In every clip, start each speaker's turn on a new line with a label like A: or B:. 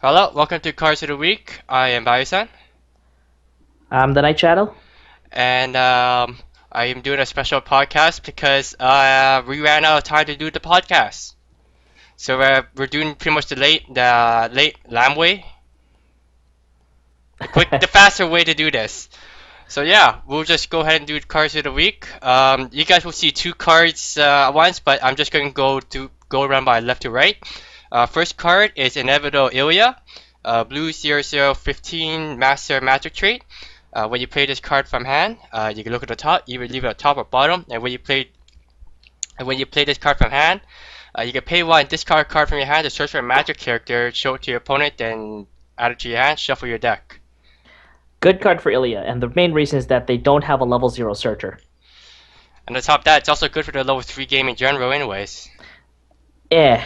A: Hello, welcome to Cards of the Week. I am Bayo-san,
B: The Night Shadow.
A: and I am doing a special podcast because we ran out of time to do the podcast. So we're doing pretty much the late lamb way, the faster way to do this. So yeah, we'll just go ahead and do Cards of the Week. You guys will see two cards at once, but I'm just going to go around by left to right. First card is Inevitable Ilya, blue 0015 Master Magic trait. When you play this card from hand, you can look at the top, either leave it at top or bottom, and when you play this card from hand, you can pay one, discard a card from your hand to search for a magic character, show it to your opponent, then add it to your hand, shuffle your deck.
B: Good card for Ilya, and the main reason is that they don't have a level 0 searcher.
A: And on top of that, it's also good for the level 3 game in general anyways.
B: Eh.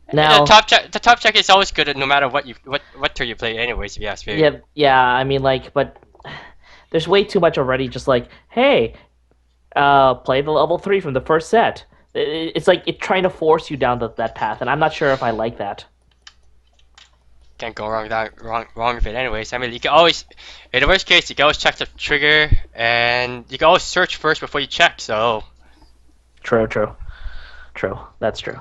A: The
B: Now,
A: top check is always good no matter what turn you play anyways, if you ask me.
B: yeah, I mean, but there's way too much already. Just like, hey, play the level 3 from the first set. It's like it's trying to force you down that path, and I'm not sure if I like that.
A: Can't go wrong with it anyways. I mean, you can always, in the worst case, you can always check the trigger, and you can always search first before you check. So
B: True, true, true. That's true.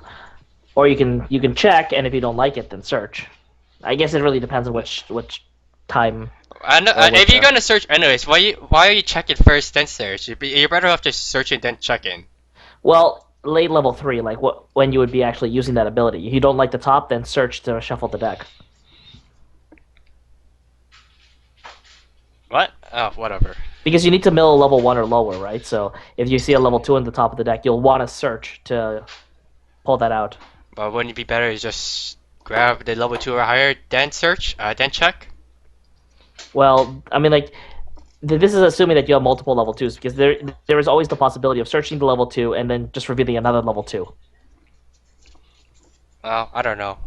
B: Or you can check, and if you don't like it, then search. I guess it really depends on which time
A: I know,
B: or
A: if
B: which.
A: you're gonna search anyways, why are you checking first then search? You're better off just searching then checking.
B: Well, late level 3, like when you would be actually using that ability. If you don't like the top, then search to shuffle the deck.
A: What? Oh, whatever.
B: Because you need to mill a level 1 or lower, right? So if you see a level 2 on the top of the deck, you'll want to search to pull that out.
A: But wouldn't it be better to just grab the level 2 or higher, then search, then check?
B: Well, I mean, like, this is assuming that you have multiple level 2s, because there is always the possibility of searching the level 2 and then just revealing another level 2.
A: Well, I don't know.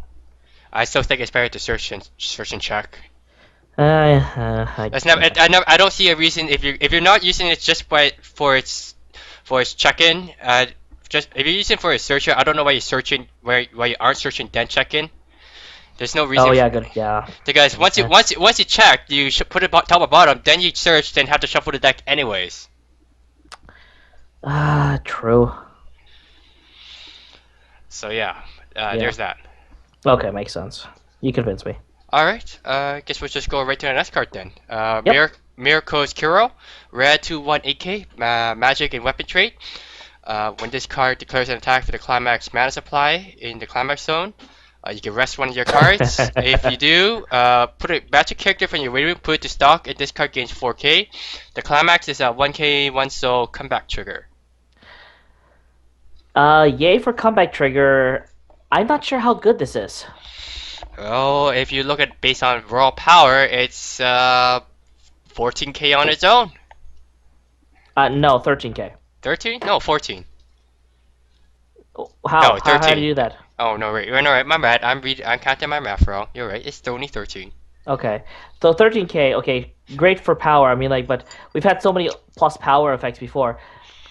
A: I still think it's better to search and check. That's never.
B: Yeah.
A: I don't see a reason if you're not using it just for its check-in. Just if you're using it for a searcher, I don't know why you're searching why you aren't searching then check-in. There's no
B: Oh
A: reason
B: yeah, good. Yeah.
A: because once you check, you should put it top or bottom. Then you search, then have to shuffle the deck anyways.
B: True.
A: So yeah,
B: Yeah.
A: there's that.
B: Okay, makes sense. You convinced me.
A: All right. Guess we'll just go right to the next card then.
B: Yep.
A: Miracle's Kiro, red 2/1 8K, magic and weapon trait. When this card declares an attack for the Climax mana supply in the Climax zone, you can rest one of your cards. If you do, put a magic character from your rating, put it to stock, and this card gains 4K. The Climax is a 1K, 1 soul comeback trigger.
B: Yay for comeback trigger. I'm not sure how good this is.
A: Oh, if you look at based on raw power, it's 14K on its own.
B: No, 13k.
A: 13? No, 14.
B: How?
A: No,
B: How do
A: 13.
B: you do that?
A: Oh no, right. No, right. My bad. I'm counting my math wrong. You're right. It's only 13.
B: Okay. So 13k, okay, great for power. I mean, like, but we've had so many plus power effects before.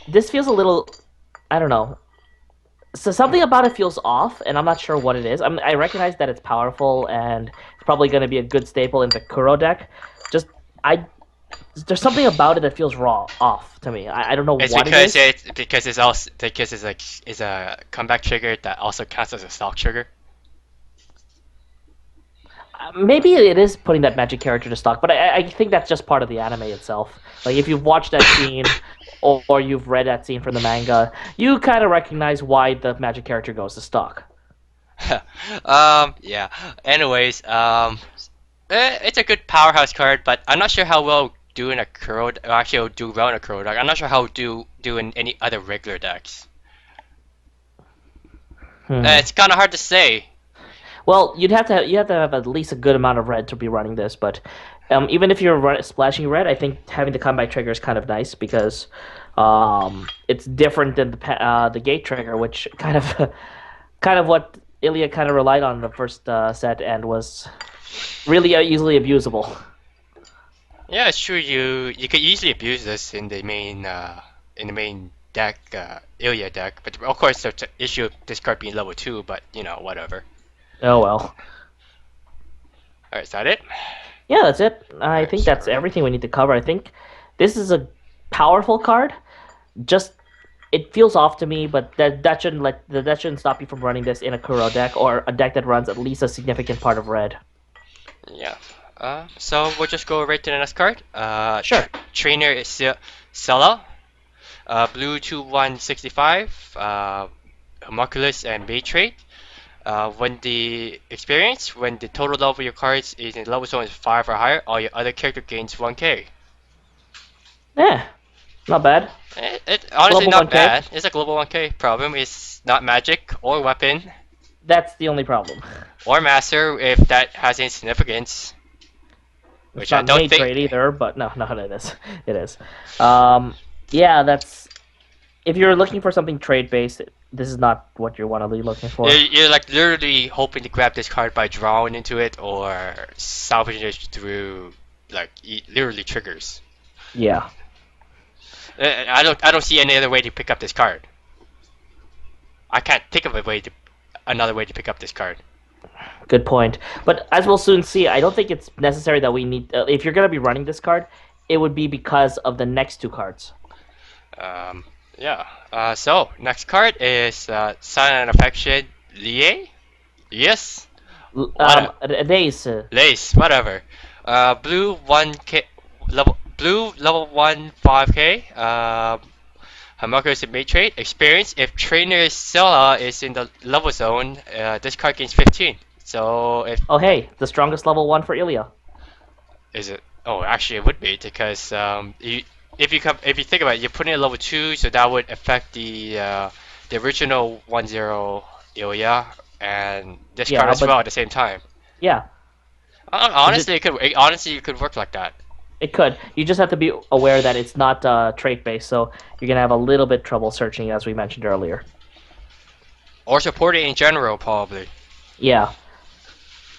B: This feels a little, I don't know. So something about it feels off, and I'm not sure what it is. I recognize that it's powerful, and it's probably going to be a good staple in the Kuro deck. Just, I, there's something about it that feels raw, off to me. I don't know
A: It's
B: what it
A: because
B: is.
A: it's a comeback trigger that also counts as a stock trigger.
B: Maybe it is putting that magic character to stock, but I think that's just part of the anime itself. Like if you've watched that scene or you've read that scene from the manga, you kind of recognize why the magic character goes to stock.
A: Yeah. Anyways, it's a good powerhouse card, but I'm not sure how well do in a Kuro. Actually, it'll do well in a Kuro deck. I'm not sure how it do in any other regular decks.
B: Hmm.
A: It's kind of hard to say.
B: Well, you have to have at least a good amount of red to be running this, but even if you're splashing red, I think having the comeback trigger is kind of nice because it's different than the gate trigger, which kind of kind of what Ilya kind of relied on in the first set and was really easily abusable.
A: Yeah, it's true. You could easily abuse this in the main deck, Ilya deck. But of course, there's the issue of this card being level 2. But whatever.
B: Oh well.
A: Alright, is that it?
B: Yeah, that's it. I
A: Alright,
B: think that's
A: sure.
B: everything we need to cover. I think this is a powerful card. Just it feels off to me, but that shouldn't stop you from running this in a Kuro deck or a deck that runs at least a significant part of red.
A: Yeah. So we'll just go right to the next card.
B: Sure.
A: Trainer is Sella. Blue 2165. Homunculus and Bay trait. When the total level of your cards is in level zone is 5 or higher, all your other character gains 1k.
B: Yeah, not bad.
A: It honestly
B: Global
A: not
B: 1K.
A: bad. It's a global 1k. Problem is not magic or weapon
B: That's the only problem.
A: or master if that has any significance,
B: It's
A: which I
B: not
A: don't
B: made
A: think.
B: trade either, but no, it is. It is. Um, yeah, that's if you're looking for something trade based, this is not what you want to be looking for.
A: You're like literally hoping to grab this card by drawing into it or salvaging it through like literally triggers.
B: Yeah,
A: I don't see any other way to pick up this card. I can't think of another way to pick up this card.
B: good point. But as we'll soon see, I don't think it's necessary that we need. If you're gonna be running this card, it would be because of the next two cards.
A: Yeah. So next card is Silent Affection Lie. Yes. What?
B: Days.
A: Lace. Whatever. Blue 1k level. Blue level 1 5k. Homunculus and Mate trait. Experience. If Trainer Scylla is in the level zone, this card gains 15. So if
B: Oh hey, the strongest level one for Ilya.
A: is it? Oh, actually, it would be because if you think about it, you're putting it at level 2, so that would affect the original 1-0 Ilya and this card
B: Yeah,
A: as well
B: but
A: at the same time.
B: yeah, is it?
A: Honestly it could work like that.
B: It could. You just have to be aware that it's not trait based, so you're gonna have a little bit trouble searching, as we mentioned earlier.
A: Or support it in general, probably.
B: Yeah.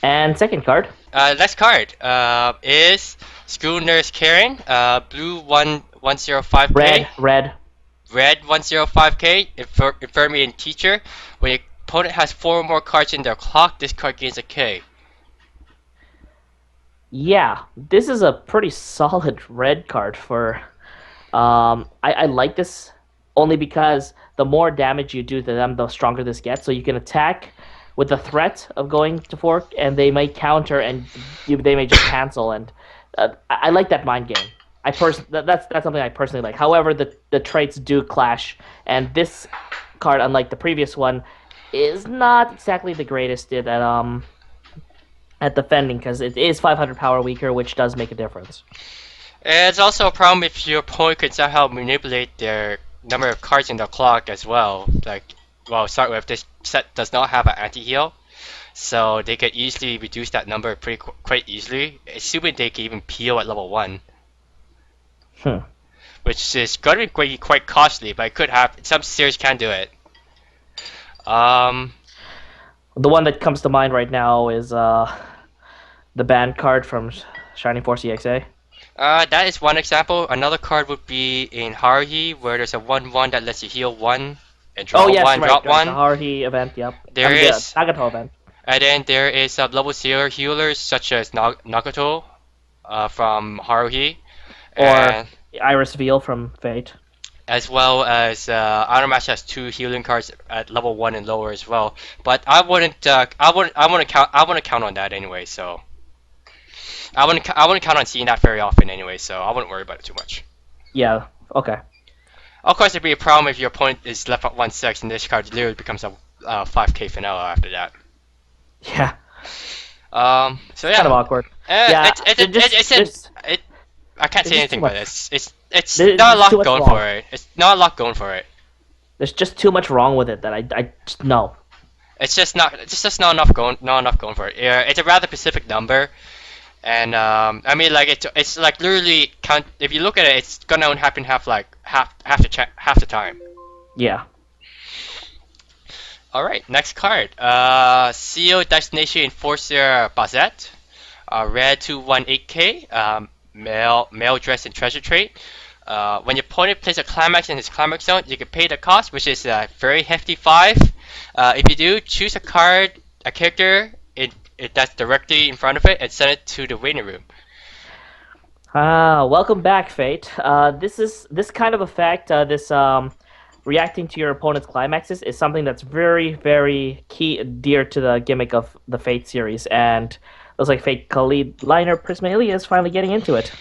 B: And second card,
A: Next card is School Nurse Karen, blue 105k,
B: red, red.
A: red 105k, Infirmary and Teacher. When your opponent has 4 or more cards in their clock, this card gains a K.
B: Yeah, this is a pretty solid red card for. I like this only because the more damage you do to them, the stronger this gets. So you can attack with the threat of going to fork, and they may counter, and they may just cancel. And I like that mind game. That's something I personally like. However, the traits do clash, and this card, unlike the previous one, is not exactly the greatest at defending because it is 500 power weaker, which does make a difference.
A: It's also a problem if your opponent can somehow manipulate their number of cards in the clock as well. Like, well, start with this set does not have an anti-heal, so they could easily reduce that number quite easily, assuming they can even peel at level 1,
B: Hmm.
A: which is going to be quite costly, but it could have, some series can do it. Um,
B: The one that comes to mind right now is the band card from Shining Force EXA.
A: that is one example. Another card would be in Haruhi, where there's a 1/1 that lets you heal 1 and
B: Oh
A: draw
B: yes,
A: 1,
B: right,
A: drop
B: right. The
A: 1.
B: Haruhi event. Yep. I
A: There
B: mean the
A: is
B: Nagato event,
A: And then there is level 0 healers such as Nagato from Haruhi,
B: or
A: and
B: Iris Veil from Fate.
A: as well as Automatch has 2 healing cards at level 1 and lower as well. But I wouldn't count on that anyway. So I wouldn't count on seeing that very often anyway. So I wouldn't worry about it too much.
B: Yeah. Okay.
A: Of course, it'd be a problem if your opponent is left at 1/6 and this card literally becomes a 5k vanilla after that.
B: Yeah.
A: So
B: Kind of
A: yeah,
B: awkward. Yeah.
A: it, I can't
B: There's
A: say
B: just too
A: anything but
B: much.
A: it's
B: There's
A: not a
B: too
A: lot
B: much
A: going
B: wrong.
A: for it. It's not a lot going for it.
B: There's just too much wrong with it that I just no.
A: It's just not enough going for it. Yeah, it's a rather specific number, and I mean like it's like literally count. If you look at it, it's gonna only happen half the time.
B: Yeah.
A: All right, next card. CEO Destination Enforcer Bazette. Red 218k. Male dress and treasure trait. When your opponent plays a climax in his climax zone, you can pay the cost, which is a very hefty 5. If you do, choose a character it that's directly in front of it and send it to the waiting room.
B: Ah, welcome back, Fate. This kind of effect, this reacting to your opponent's climaxes is something that's very, very key, dear to the gimmick of the Fate series, and looks like Fate Khalid Liner Prismalia is finally getting into it.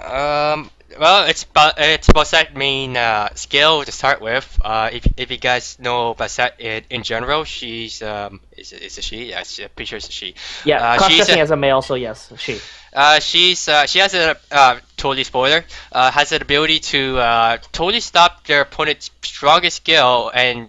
A: Um, well, it's Basset main skill to start with. If you guys know Basset in general, she's is a she? Yes, I'm pretty sure it's a she.
B: Yeah,
A: She's
B: cross-dressing as a male, so yes, she.
A: she has a totally spoiler has an ability to totally stop their opponent's strongest skill and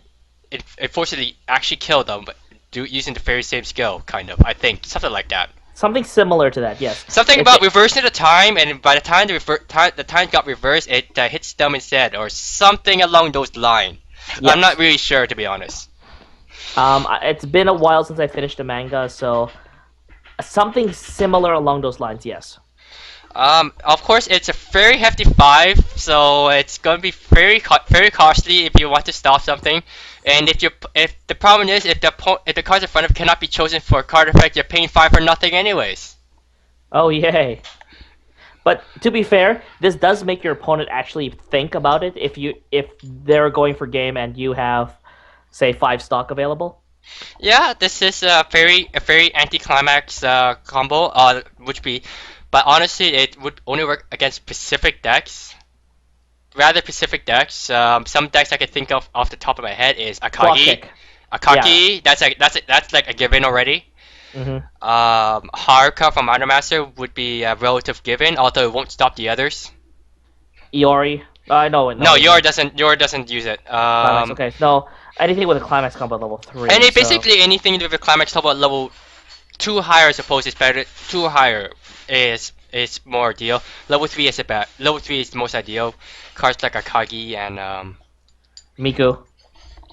A: unfortunately actually kill them, but do using the very same skill, kind of. I think something like that.
B: Something similar to that, yes.
A: Something
B: If
A: about
B: it,
A: reversing the time, and by the time the time got reversed, it hits them instead, or something along those lines. I'm not
B: yes.
A: really sure, to be honest.
B: It's been a while since I finished the manga, so something similar along those lines, yes.
A: Of course, it's a very hefty five, so it's going to be very costly if you want to stop something. And if the problem is if the cards in front of it cannot be chosen for a card effect, you're paying five for nothing anyways.
B: Oh, yay. But to be fair, this does make your opponent actually think about it if they're going for game and you have, say, 5 stock available.
A: Yeah, this is a very anticlimax combo, which be, but honestly, it would only work against specific decks. Rather specific decks. Some decks I can think of off the top of my head is
B: Claw
A: Akagi.
B: kick. Yeah.
A: Akagi, that's like a given already.
B: hmm
A: Haruka from Idol Master would be a relative given, although it won't stop the others.
B: Iori. No,
A: No,
B: no.
A: Your doesn't use it.
B: Climax. Okay. No, anything with a climax combo at level 3. So
A: Basically anything with a climax level at level two higher, I suppose, is better. Two higher is more ideal. Level three is about level three is the most ideal. Cards like Akagi and
B: Miku,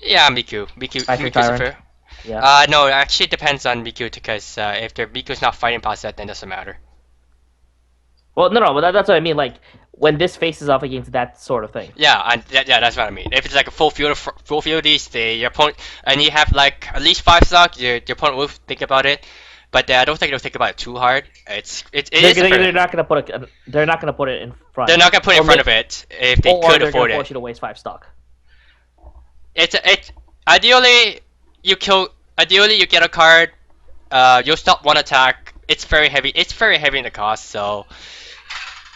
A: yeah, Miku's a
B: Tyrant.
A: fair.
B: Yeah.
A: No, actually it depends on Miku because if their Miku's not fighting past that, then it doesn't matter.
B: Well, no, but that's what I mean. Like when this faces off against that sort of thing.
A: Yeah, and yeah, that's what I mean. If it's like a full field these, your opponent, and you have like at least five stock, your opponent will think about it. But I don't think they'll think about it too hard. It is a
B: They're
A: fair.
B: not gonna put a, they're not gonna put it in front.
A: They're not gonna put it
B: Or
A: in front
B: ma-
A: of it if they
B: or
A: could
B: they're gonna
A: afford it.
B: force you to waste 5 stock.
A: It's ideally you kill. Ideally you get a card. You'll stop one attack. It's very heavy. It's very heavy in the cost, so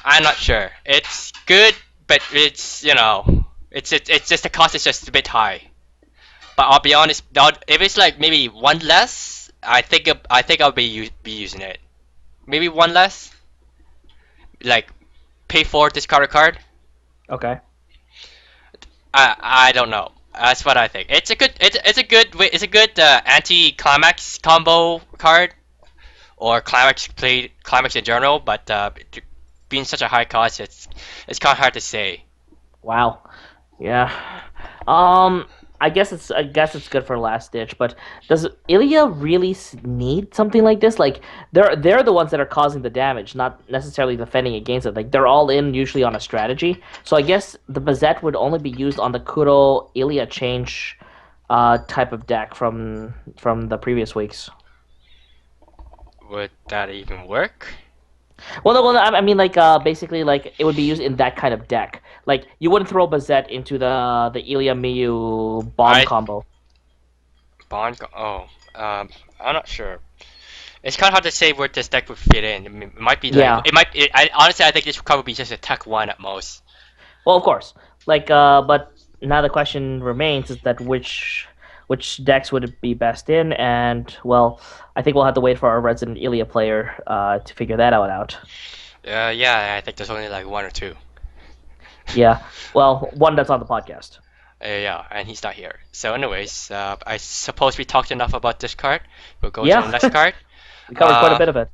A: I'm not sure. It's good, but it's just the cost is just a bit high. But I'll be honest, if it's like maybe one less, I think I'll be using it. Maybe one less, like pay for discard a card.
B: Okay.
A: I don't know. That's what I think. It's a good anti climax combo card or climax in general. But being such a high cost, it's kind of hard to say.
B: Wow. Yeah. Um. I guess it's good for last ditch, but does Ilya really need something like this? Like they're the ones that are causing the damage, not necessarily defending against it. Like they're all in usually on a strategy. So I guess the Bazette would only be used on the Kuro Ilya change type of deck from the previous weeks.
A: Would that even work?
B: Well, I mean, like, basically, like, it would be used in that kind of deck. Like, you wouldn't throw Bazette into the Ilya Miyu bomb
A: I
B: combo.
A: oh, I'm not sure. It's kind of hard to say where this deck would fit in. I mean, it might be like
B: Yeah.
A: honestly, I think this would probably be just a tech one at most.
B: Well, of course. Like, but now the question remains is that which decks would it be best in? And well, I think we'll have to wait for our resident Ilya player to figure that out.
A: Yeah, I think there's only like one or two.
B: Yeah. Well, one that's on the podcast.
A: Yeah, and he's not here. So, anyways, I suppose we talked enough about this card. We'll go to the
B: Yeah.
A: next card.
B: We covered quite a
A: Uh,
B: bit of it.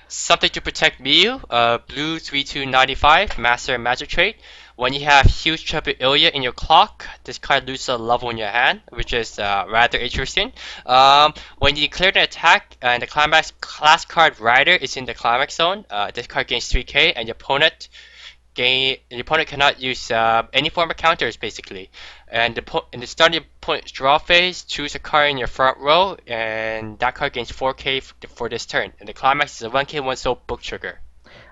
A: Something to protect Miyu. Blue 3295, Master and Magic trait. When you have huge Triple Ilya in your clock, this card loses a level in your hand, which is rather interesting. When you clear the attack and the Climax class card Rider is in the Climax zone, this card gains 3k, and your opponent the opponent cannot use any form of counters basically. And in the starting opponent's draw phase, choose a card in your front row, and that card gains 4K for this turn. And the climax is a 1K one soul book trigger.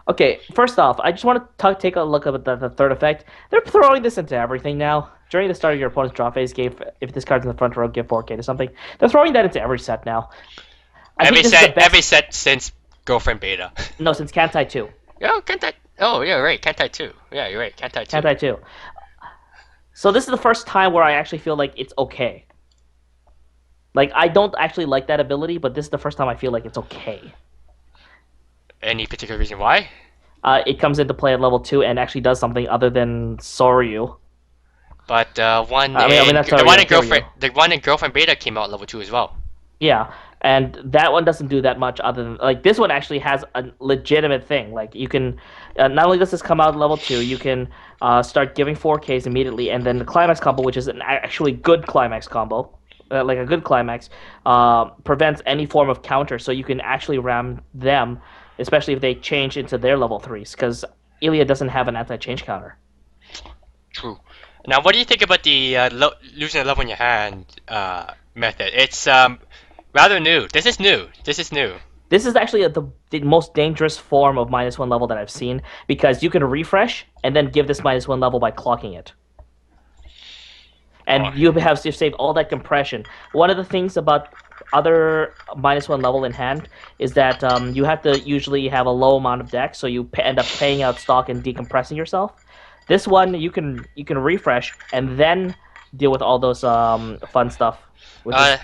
B: Okay, first off, I just want to take a look at the third effect. They're throwing this into everything now. During the start of your opponent's draw phase, if this card's in the front row, give 4K to something. They're throwing that into every set now. I think this is the best.
A: Every set since Girlfriend Beta.
B: No, since Kantai 2.
A: Oh, Kantai. Oh, yeah, right. Kantai 2. Yeah, you're right. Kantai 2.
B: Kantai 2. So this is the first time where I actually feel like it's okay. Like, I don't actually like that ability, but this is the first time I feel like it's okay.
A: Any particular reason why?
B: It comes into play at level 2 and actually does something other than Soryu.
A: But the one in Girlfriend Beta came out at level 2 as well.
B: Yeah, and that one doesn't do that much other than, like, this one actually has a legitimate thing. Like, you can, not only does this come out at level 2, you can start giving 4Ks immediately, and then the Climax combo, which is an actually good Climax combo, like a good Climax, prevents any form of counter, so you can actually ram them, especially if they change into their level 3s, because Ilya doesn't have an anti-change counter.
A: True. Now, what do you think about the losing a level in your hand method? It's rather new. This is new. This is
B: actually the most dangerous form of -1 level that I've seen, because you can refresh and then give this -1 level by clocking it. And you have to save all that compression. One of the things about other -1 level in hand is that you have to usually have a low amount of deck, so you end up paying out stock and decompressing yourself. This one, you can refresh and then deal with all those fun stuff. Which is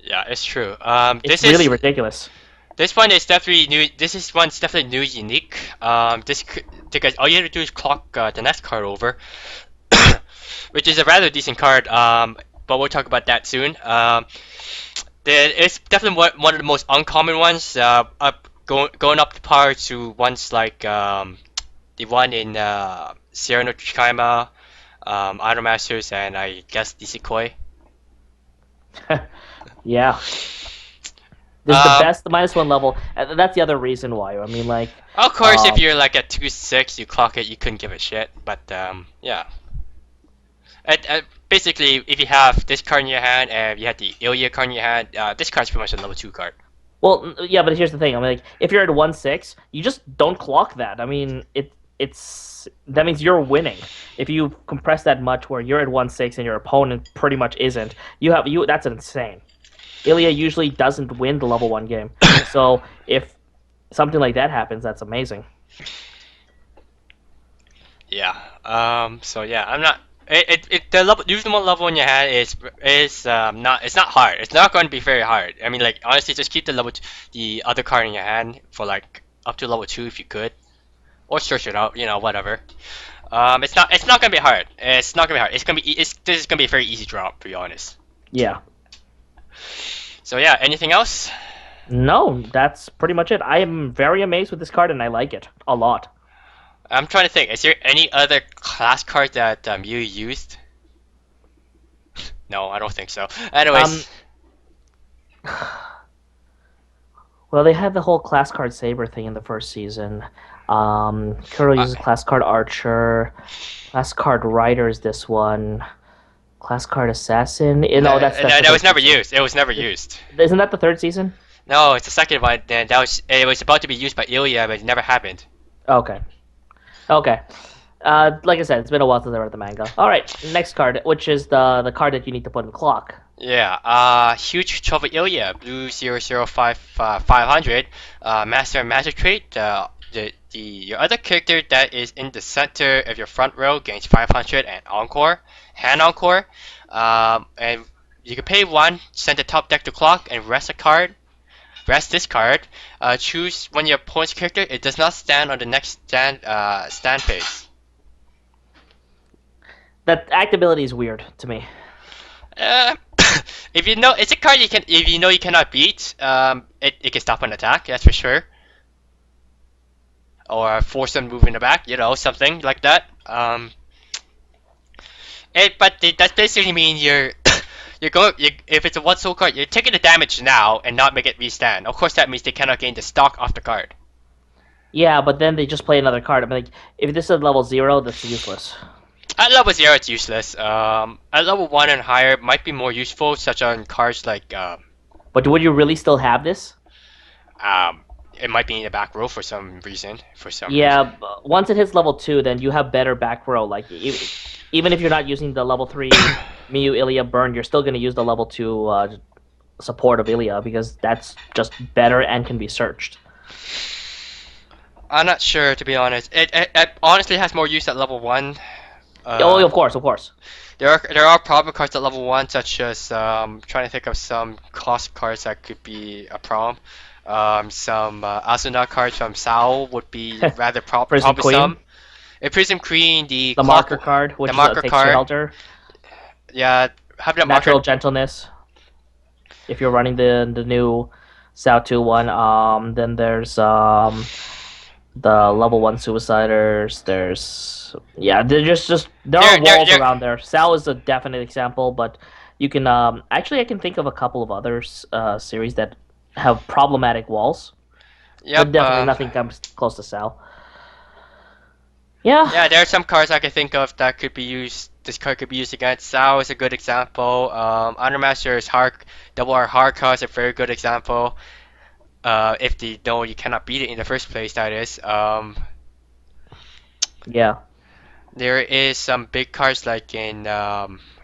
A: yeah, it's true.
B: It's really ridiculous.
A: This one is definitely new. One's definitely new, unique. Because all you have to do is clock the next card over, which is a rather decent card. But we'll talk about that soon. It's definitely one of the most uncommon ones. Going up the par to ones like the one in Sierra no Chikaima, Idol Masters, and I guess DC Koi.
B: Yeah. This is the best -1 level, and that's the other reason why. I mean, like...
A: Of course, if you're like at 2-6, you clock it, you couldn't give a shit, but yeah. Basically, if you have this card in your hand, and you had the Ilya card in your hand, this card's pretty much a level 2 card.
B: Well, yeah, but here's the thing. I mean, like, if you're at 1-6, you just don't clock that. I mean, that means you're winning. If you compress that much where you're at 1-6 and your opponent pretty much isn't, that's insane. Ilya usually doesn't win the level 1 game. So if something like that happens, that's amazing.
A: Yeah. So yeah, I'm not. The level, using one level in your hand is not. It's not hard. It's not going to be very hard. I mean, like, honestly, just keep the other card in your hand for like up to level 2 if you could, or search it out. Whatever. It's not gonna be hard. It's not gonna be hard. This is gonna be a very easy drop, to be honest.
B: Yeah.
A: So yeah, anything else?
B: No, that's pretty much it. I am very amazed with this card, and I like it a lot.
A: I'm trying to think. Is there any other class card that you used? No, I don't think so. Anyways.
B: Well, they had the whole class card Saber thing in the first season. Kuro uses class card Archer. Class card Rider is this one. Class card Assassin.
A: That was never used. It was never used.
B: Isn't that the third season?
A: No, it's the second one. Then it was about to be used by Ilya, but it never happened.
B: Okay. Like I said, it's been a while since I read the manga. All right, next card, which is the card that you need to put in the clock.
A: Yeah. Huge Trouble Ilya, blue 500. Master and Magic trait. Your other character that is in the center of your front row gains 500 and hand encore. And you can pay 1, send the top deck to clock, and rest this card. Choose one of your opponent's character. It does not stand on the next stand phase.
B: That actability is weird to me.
A: If you know it's a card if you know you cannot beat, it can stop an attack. That's for sure. Or force them to move in the back. Something like that. But that basically means if it's a 1 soul card, you're taking the damage now and not make it restand. Of course, that means they cannot gain the stock off the card.
B: Yeah, but then they just play another card. I mean, like, if this is level 0, that's useless.
A: At level 0, it's useless. At level 1 and higher, might be more useful, such on cards like
B: But would you really still have this?
A: um, it might be in the back row for some reason. For some reason.
B: Yeah, once it hits level 2, then you have better back row. Like, even if you're not using the level 3 Miyu Ilya burn, you're still going to use the level 2 support of Ilya because that's just better and can be searched.
A: I'm not sure, to be honest. It honestly has more use at level 1.
B: Oh,
A: Uh,
B: of course.
A: there are problem cards at level 1, such as trying to think of some cost cards that could be a problem. Some Asuna cards from Sao would be rather
B: Prison Queen,
A: troublesome. A Prism Queen,
B: the marker card,
A: the
B: which is
A: marker
B: takes
A: card,
B: shelter,
A: yeah, having a marker.
B: natural gentleness. If you're running the new Sao 2 one, then there's the level 1 suiciders. There's they're just there are walls
A: There.
B: around there. Sao is a definite example, but you can actually I can think of a couple of others series that have problematic walls, but
A: Yep.
B: definitely nothing comes close to Sao. Yeah,
A: Yeah, there are some cards I can think of that could be used. This card could be used against Sao is a good example. Honor Master's hard double R hard card is a very good example. If they know you cannot beat it in the first place, that is.
B: yeah,
A: There is some big cards like in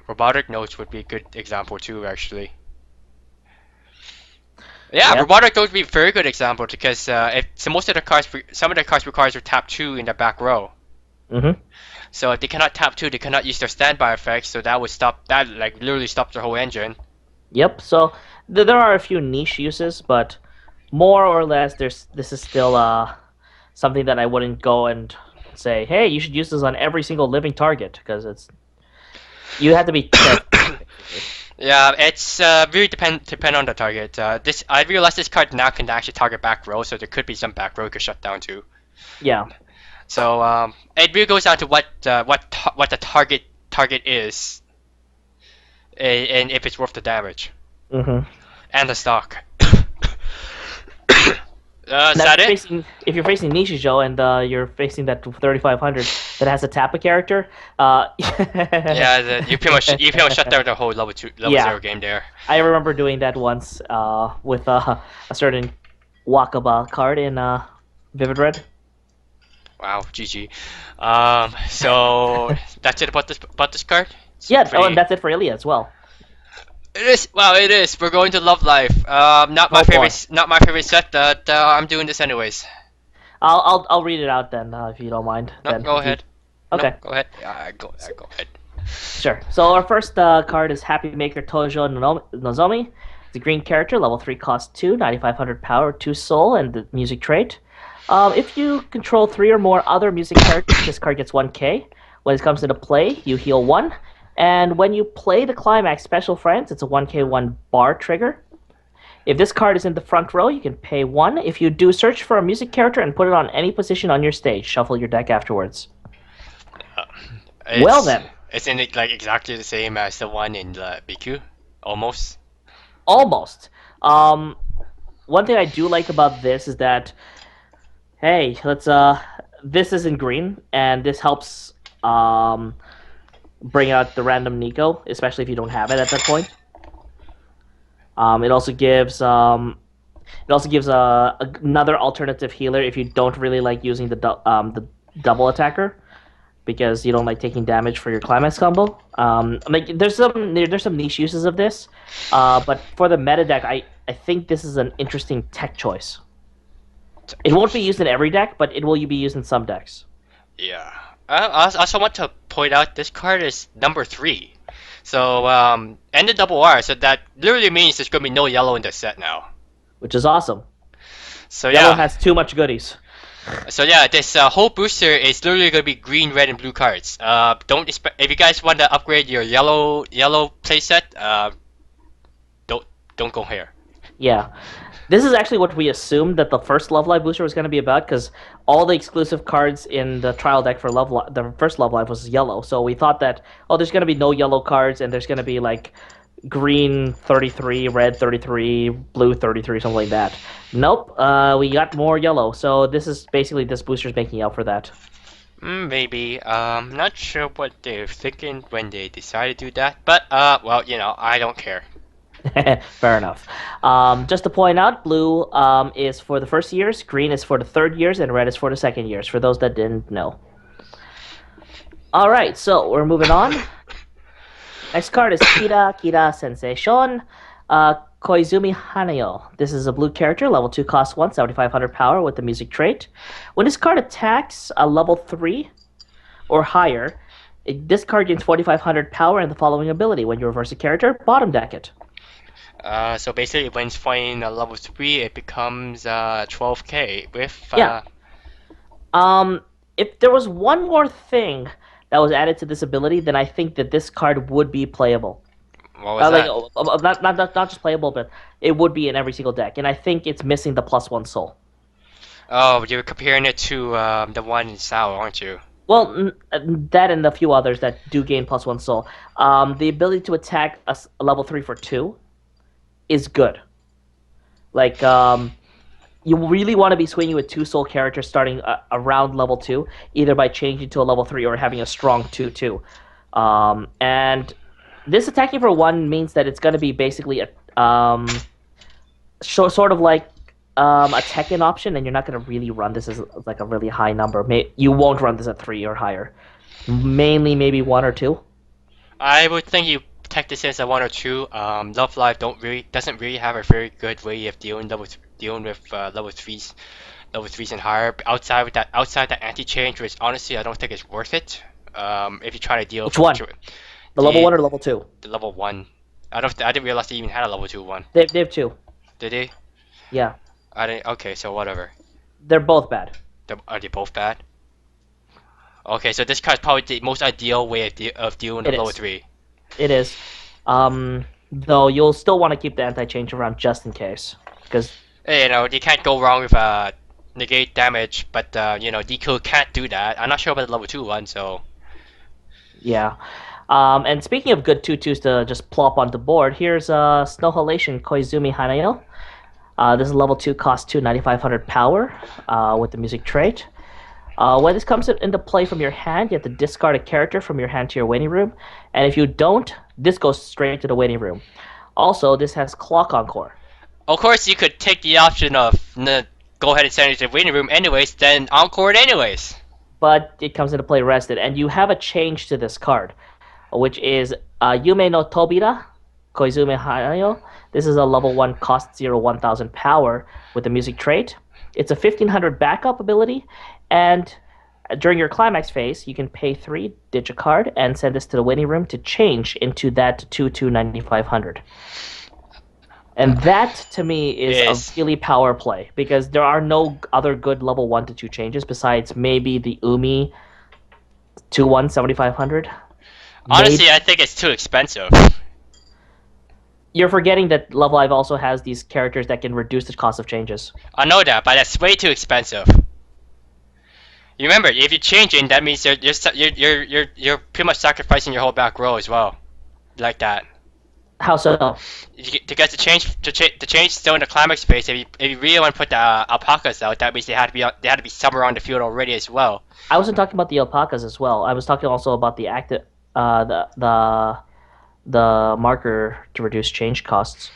A: Robotic Notes would be a good example too, actually. Yeah,
B: yeah.
A: Robotic Notes would be a very good example because if so most of the cards, some of the cards requires to tap 2 in the back row.
B: Mm-hmm.
A: So if they cannot tap 2, they cannot use their standby effects. So that would stop that like literally stops their whole engine.
B: Yep. So there are a few niche uses, but more or less, this is still something that I wouldn't go and say, hey, you should use this on every single living target because you have to be careful. Basically.
A: Yeah, it's really depend on the target. This I realize this card now can actually target back row, so there could be some back row it could shut down too.
B: Yeah.
A: So it really goes down to what the target is, and if it's worth the damage
B: Mm-hmm.
A: and the stock. Is
B: Now,
A: that it?
B: if you're facing Nishijo and you're facing that 3500 that has a Tappa character,
A: Yeah, you pretty much shut down the whole level
B: Yeah.
A: 0 game there.
B: I remember doing that once with a certain Wakaba card in Vivid Red.
A: Wow, GG. So that's it about this card. It's
B: Yeah, oh,
A: pretty.
B: and that's it for Ilya as well.
A: It is. Wow, it is. We're going to Love Life. Not my
B: Oh boy.
A: favorite. Not my favorite set. But I'm doing this anyways.
B: I'll read it out then if you don't mind.
A: No,
B: Then
A: go
B: if you-
A: ahead.
B: Okay.
A: No, go ahead. Go ahead.
B: Sure. So our first card is Happy Maker Tojo Nozomi. It's a green character, level 3, cost 2, 9500 power, 2 soul, and the music trait. If you control 3 or more other music characters, this card gets 1k. When it comes into play, you heal 1. And when you play the Climax Special Friends, it's a 1k 1 bar trigger. If this card is in the front row, you can pay 1. If you do search for a music character and put it on any position on your stage, shuffle your deck afterwards. Well then.
A: Isn't it like exactly the same as the one in the BQ? Almost.
B: Almost. One thing I do like about this is that, hey, this is in green, and this helps bring out the random Nico, especially if you don't have it at that point. It also gives another alternative healer if you don't really like using the double attacker, because you don't like taking damage for your climax combo. Like there's some niche uses of this, but for the meta deck, I think this is an interesting tech choice. It won't be used in every deck, but it will be used in some decks.
A: Yeah. I also want to point out this card is number 3. So and the double R, so that literally means there's gonna be no yellow in the set now.
B: Which is awesome.
A: So
B: Yellow
A: yeah.
B: has too much goodies.
A: So yeah, this whole booster is literally gonna be green, red, and blue cards. Don't expect if you guys want to upgrade your yellow playset. Don't go here.
B: Yeah. This is actually what we assumed that the first Love Live booster was going to be about, because all the exclusive cards in the trial deck for the first Love Live was yellow. So we thought that, oh, there's going to be no yellow cards, and there's going to be like green 33, red 33, blue 33, something like that. Nope, we got more yellow. So this is basically this booster's making up for that.
A: Maybe. Not sure what they're thinking when they decide to do that, but well, I don't care.
B: Fair enough. Just to point out, blue is for the first years, green is for the third years, and red is for the second years, for those that didn't know. All right, so we're moving on. Next card is Kira Sensation. Koizumi Hanayo. This is a blue character, level 2, cost 1, 7,500 power with the music trait. When this card attacks a level 3 or higher, this card gains 4,500 power and the following ability. When you reverse a character, bottom deck it.
A: So basically, when it's fighting a level 3, it becomes 12k with
B: Yeah. If there was one more thing that was added to this ability, then I think that this card would be playable.
A: what was
B: Like
A: that?
B: not just playable, but it would be in every single deck. And I think it's missing the +1 soul.
A: Oh, you're comparing it to the one in Sao, aren't you?
B: Well, that and a few others that do gain +1 soul. The ability to attack a level 3 for 2 is good. Like, you really want to be swinging with 2 soul characters starting around level 2, either by changing to a level 3 or having a strong 2/2. And this attacking for 1 means that it's going to be basically sort of like a Tekken option, and you're not going to really run this as like a really high number. You won't run this at 3 or higher. Mainly maybe 1 or 2.
A: I would think you take this as a one or two. Love Live doesn't really have a very good way of dealing with level threes and higher. Outside that anti change, which honestly I don't think is worth it. If you try to deal
B: Which
A: with
B: one? The level
A: the
B: 1 or level 2?
A: the level one. I didn't realize they even had a level two one.
B: They have 2.
A: Did they?
B: Yeah.
A: I didn't. Okay, so whatever.
B: They're both bad.
A: Are they both bad? Okay, so this card's probably the most ideal way of dealing with
B: It
A: level
B: is.
A: three.
B: It is. Though you'll still want to keep the anti-change around just in case. Because,
A: Hey, you can't go wrong with negate damage, but DQ can't do that. I'm not sure about the level two one, so
B: yeah. And speaking of good 2/2s to just plop onto the board, here's Snow Halation Koizumi Hanayo. This is level 2, cost 2, 9,500 power with the music trait. When this comes into play from your hand, you have to discard a character from your hand to your waiting room. And if you don't, this goes straight to the waiting room. Also, this has Clock Encore.
A: of course you could take the option of go ahead and send it to the waiting room anyways, then encore it anyways.
B: But it comes into play rested. And you have a change to this card, which is Yume no Tobira, Koizumi Hanayo. This is a level 1, cost 0, 1,000 power with the music trait. It's a 1,500 backup ability, and during your climax phase, you can pay 3, ditch a card, and send this to the waiting room to change into that 2/2 9,500. And that, to me, is
A: Yes.
B: a really power play, because there are no other good level 1 to 2 changes besides maybe the Umi 2/1 7,500.
A: Honestly, I think it's too expensive.
B: You're forgetting that Love Live also has these characters that can reduce the cost of changes.
A: I know that, but that's way too expensive. You remember, if you're changing, that means you're pretty much sacrificing your whole back row as well, like that.
B: How so?
A: To get the change still in the climax phase. If you really want to put the alpacas out, that means they had to be somewhere on the field already as well.
B: I wasn't talking about the alpacas as well. I was talking also about the active, the marker to reduce change costs.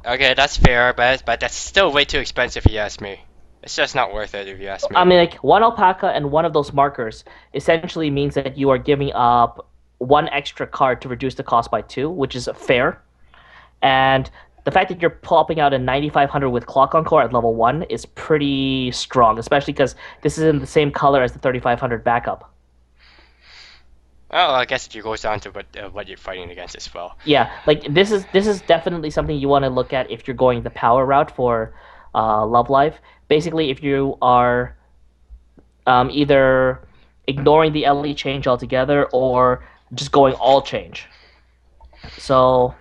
A: Okay, that's fair, but that's still way too expensive if you ask me. It's just not worth it if you ask me.
B: I mean, like, one alpaca and one of those markers essentially means that you are giving up one extra card to reduce the cost by 2, which is fair. And the fact that you're popping out a 9,500 with Clock Encore at level 1 is pretty strong, especially because this is in the same color as the 3,500 backup.
A: Oh, I guess it goes down to what you're fighting against as well.
B: Yeah, like this is definitely something you want to look at if you're going the power route for Love Live. Basically, if you are either ignoring the LE change altogether or just going all change. So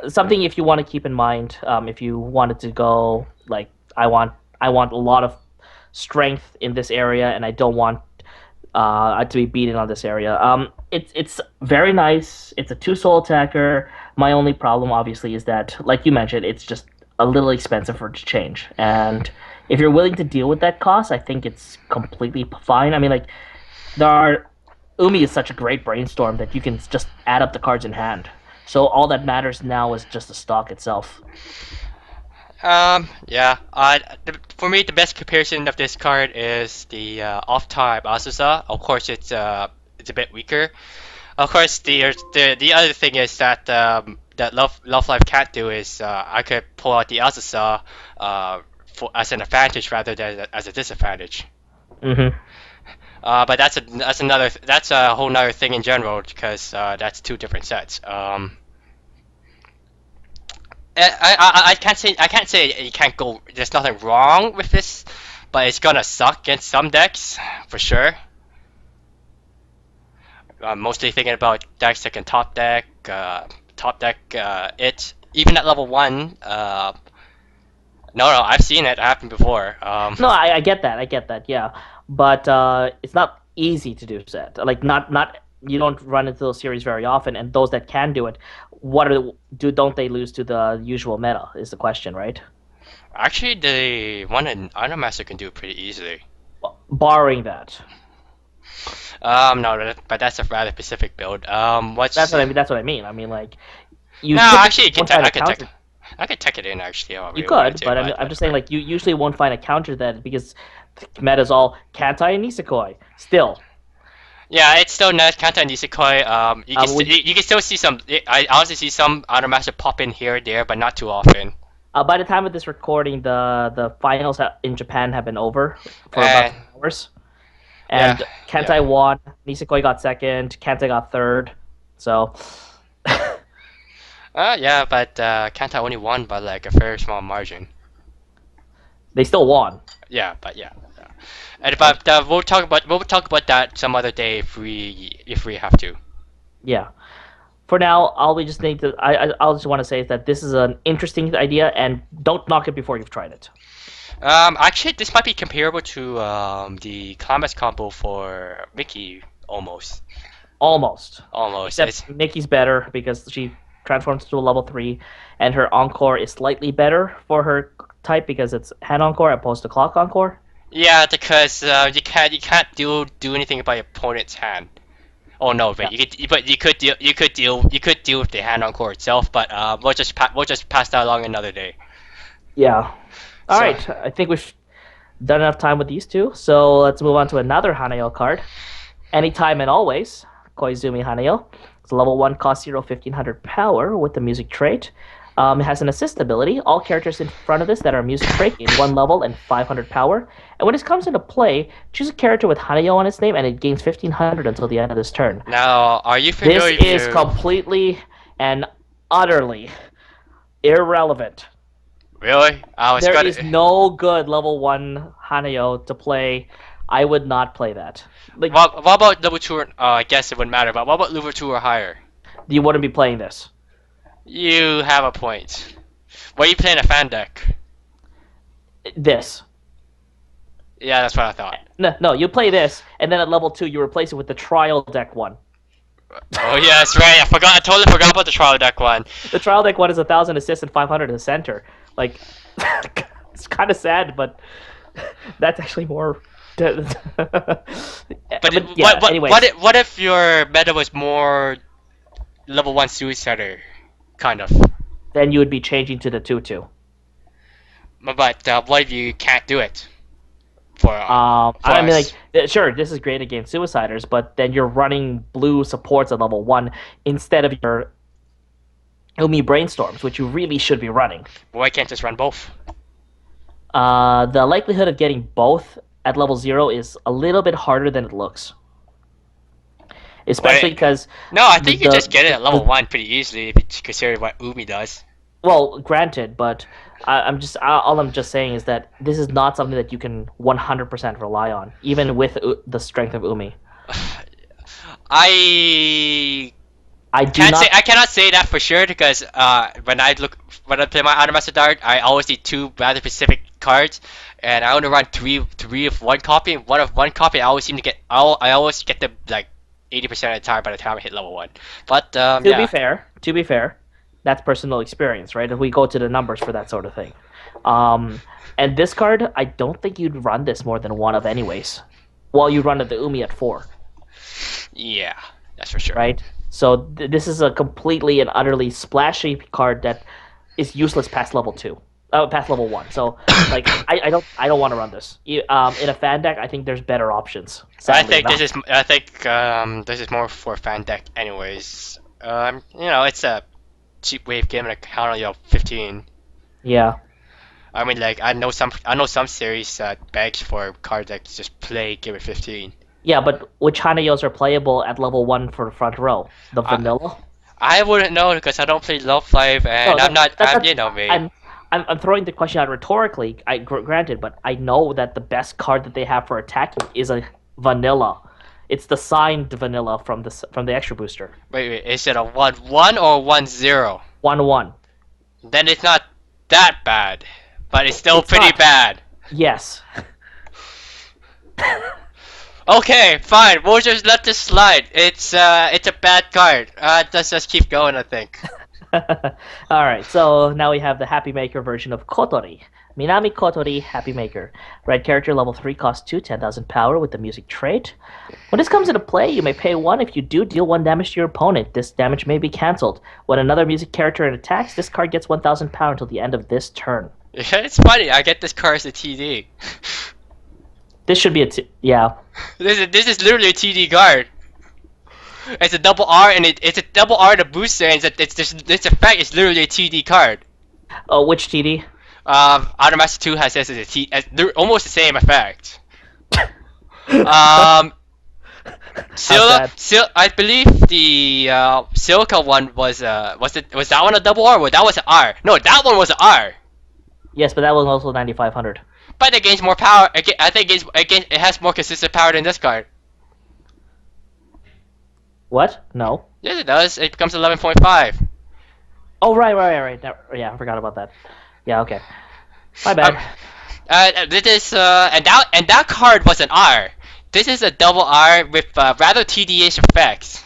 B: something if you want to keep in mind if you wanted to go like I want a lot of strength in this area and I don't want to be beaten on this area. It's very nice. It's a 2 soul attacker, My only problem, obviously, is that, like you mentioned, it's just a little expensive for it to change. And if you're willing to deal with that cost, I think it's completely fine. I mean, like there are Umi is such a great brainstorm that you can just add up the cards in hand. So all that matters now is just the stock itself.
A: Yeah. For me, the best comparison of this card is the off-type Azusa. Of course, it's a bit weaker. Of course, the other thing is that that Love Life can't do is I could pull out the Azusa for as an advantage rather than as a disadvantage.
B: Hmm.
A: But that's a whole nother thing in general because that's two different sets. I can't say you can't go. There's nothing wrong with this, but it's gonna suck against some decks for sure. I'm mostly thinking about decks that can top deck it even at level one. No, I've seen it happen before.
B: No, I get that. I get that. Yeah, but it's not easy to do that. Like not you don't run into those series very often, and those that can do it, what are don't they lose to the usual meta? Is the question, right?
A: Actually, the one in Iron Master can do it pretty easily.
B: Barring that,
A: No, but that's a rather specific build.
B: that's what I
A: What's
B: mean. That's what I mean. I mean, like you
A: no,
B: typically
A: actually,
B: won't find a counter.
A: I could tech it in actually. If I
B: You
A: really wanted
B: could,
A: to,
B: but I'm just saying, like you usually won't find a counter that because the meta's all Kantai and Nisekoi. Still,
A: yeah, it's still not counter and Nisekoi.
B: would
A: You can still see some. I honestly see some Iron Master pop in here or there, but not too often.
B: by the time of this recording, the finals in Japan have been over for about
A: And
B: 2 hours.
A: yeah,
B: And
A: yeah.
B: Kantai won. Nisekoi got second. Kantai got third. So
A: Yeah, but Kanta only won by like a very small margin.
B: they still won.
A: Yeah, but yeah. Yeah. And
B: Like
A: but we'll talk about that some other day if we have to.
B: yeah. For now, all we just need to I'll just want to say is that this is an interesting idea, and don't knock it before you've tried it.
A: Actually, this might be comparable to the Climax combo for Mickey almost.
B: Almost.
A: Almost.
B: Except
A: It's
B: Nikki's better because she transforms to a level 3, and her Encore is slightly better for her type because it's hand Encore opposed to clock Encore.
A: yeah, because you can't do anything about your opponent's hand. Oh no,
B: Yeah.
A: but you could deal with the hand encore itself, but we'll just pass that along another day.
B: Yeah. All
A: So
B: right. I think we've done enough time with these two, so let's move on to another Hanayo card. Anytime and always, Koizumi Hanayo. It's level 1, cost 0, 1500 power with the music trait. It has an assist ability. All characters in front of this that are music trait gain 1 level and 500 power. And when this comes into play, choose a character with Hanayo on its name and it gains 1500 until the end of this turn.
A: now, are you
B: This
A: familiar
B: is
A: with
B: completely and utterly irrelevant.
A: really? I was
B: There
A: gonna.
B: is no good level 1 Hanayo to play. I would not play that. Like,
A: What about level two? I guess it wouldn't matter. But what about level two or higher?
B: you wouldn't be playing this.
A: You have a point. Why are you playing a fan deck?
B: This.
A: Yeah, that's what I thought.
B: No, no, you play this, and then at level 2, you replace it with the trial deck one.
A: Oh yeah, that's right. I forgot. I totally forgot about the trial deck one.
B: The trial deck one is 1,000 assists and 500 in the center. Like, it's kind of sad, but that's actually more. but yeah. Anyways,
A: What if your meta was more level one suicider, kind of?
B: then you would be changing to the 2/2.
A: But what if you can't do it for
B: I mean,
A: us?
B: like, sure, this is great against suiciders, but then you're running blue supports at level 1 instead of your Umi brainstorms, which you really should be running.
A: Why can't just run both?
B: The likelihood of getting both at level 0 is a little bit harder than it looks. Especially
A: Wait,
B: because
A: no, I
B: the,
A: think you just get it at level
B: the
A: one pretty easily if you consider what Umi does.
B: well, granted, but all I'm just saying is that this is not something that you can 100% rely on, even with the strength of Umi.
A: I
B: I do not.
A: I cannot say that for sure because when I play my Automaster Dart, I always need two rather specific cards, and I only run three of one copy. And one of one copy, I always seem to get I always get them like 80% of the time by the time I hit level one. But
B: To be
A: yeah,
B: fair, to be fair, That's personal experience, right? If we go to the numbers for that sort of thing. Um, and this card, I don't think you'd run this more than one of anyways. Well, you run the Umi at 4,
A: Yeah, that's for sure.
B: right? So this is a completely and utterly splashy card that is useless past level 2. Past level 1. So like I don't want to run this. In a fan deck, I think there's better options. Sadly enough.
A: I think this is more for fan deck anyways. It's a cheap wave game and a counter, 15.
B: Yeah.
A: I mean, like I know some series that begs for cards that just play give it 15.
B: Yeah, but which Hanayos are playable at level 1 for the front row? The
A: I
B: vanilla?
A: I wouldn't know because I don't play Love Live
B: No,
A: and I'm not.
B: that's
A: You know me.
B: I'm throwing the question out rhetorically. Granted, but I know that the best card that they have for attacking is a vanilla. It's the signed vanilla from the extra booster.
A: Wait, is it a 1-1 or 1-0?
B: 1/1.
A: Then it's not that bad, but it's still
B: It's
A: pretty
B: not.
A: bad.
B: Yes.
A: Okay, fine. We'll just let this slide. It's a bad card. Let's just keep going, I think.
B: All right, so now we have the Happy Maker version of Kotori. Minami Kotori, Happy Maker. Red character, level 3, cost 2, 10,000 power with the music trait. When this comes into play, you may pay 1. If you do, deal 1 damage to your opponent. This damage may be cancelled. When another music character attacks, this card gets 1,000 power until the end of this turn.
A: Yeah, it's funny. I get this card as a TD.
B: This should be yeah.
A: This is literally a TD card. It's a double R and it's a double R to booster and this effect is literally a TD card.
B: Oh, which TD?
A: Outer Master 2 has this as a T. They're almost the same effect. Um, I believe the Silica one was that one a double R? Well, that was an R. No, that one was an R.
B: Yes, but that was also 9,500.
A: But it gains more power. I think it has more consistent power than this card.
B: What? No.
A: Yes, it does. It becomes 11.5.
B: Oh, right. Yeah, I forgot about that. Yeah, okay. My bad.
A: This is and that card was an R. This is a double R with rather tedious effects.